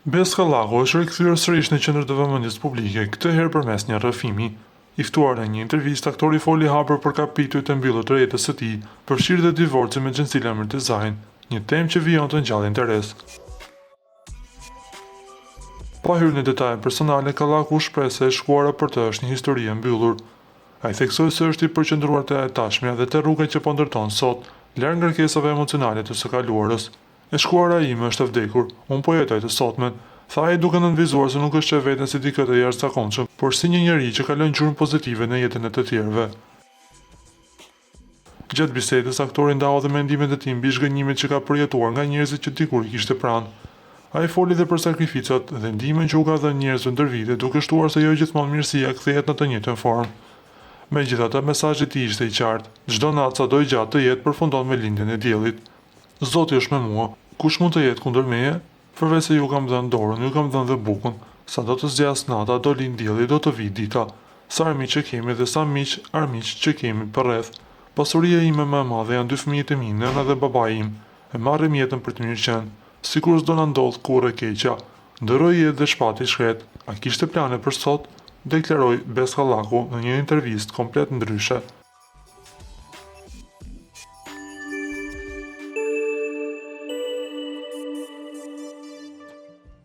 Beska Llaku është rikthyer sërish në qendër të vëmendjes publike, këtë herë përmes një rrëfimi. I ftuar në një intervistë, aktori foli hapur për kapitujt e mbyllur të jetës së tij, përfshirë dhe divorcin me Xhencila Mirtezajin, një temë që vijon të ngjallë interes. Pa hyrë në detaje personale, Kallaku shpreh se e shkuara për të është një histori e mbyllur. Ai theksoi se është i përqendruar te e tashmja dhe te rruga që po ndërton sot, larg ngarkesave emocionale të së kaluarës. E shkuara ime është e vdekur, unë po jetoj të sotmen, tha ai duke nënvizuar se nuk është e veten si dikë të jashtëzakonshëm, por si një njeri që kalon gjurmë pozitive në jetën e të tjerëve. Gjatë bisedës, aktori ndau dhe mendimet e tij mbi zhgënjimet që ka përjetuar nga njerëzit që dikur i kishte pranë. Ai foli dhe për sakrificat dhe ndihmën që u ka dhënë njerëzve ndër vite, duke shtuar se jo gjithmonë mirësia kthehet në të njëjtën formë. Megjithatë, mesazhi i tij ishte i qartë: çdo natë sado i gjatë të jetë përfundon me lindjen e diellit. Zoti është me mua, kush mund të jetë kundër meje? Përveç se ju kam dhënë dorën, ju kam dhënë dhe bukën. Sa do të zgjas nata, do lind dielli, do të vi dita. Sa armiq që kemi dhe sa armiq që kemi përreth. Pasuria ime më e madhe janë dy fëmijët e mi, nëna dhe babai im. E marrim jetën për të mirë qenë, sikur s'do na ndodh kurrë e keqja. Ndëroi jetë dhe shpati shkret. A kishte plane për sot? Deklaroi Beska Llaku në një intervistë komplet ndryshe.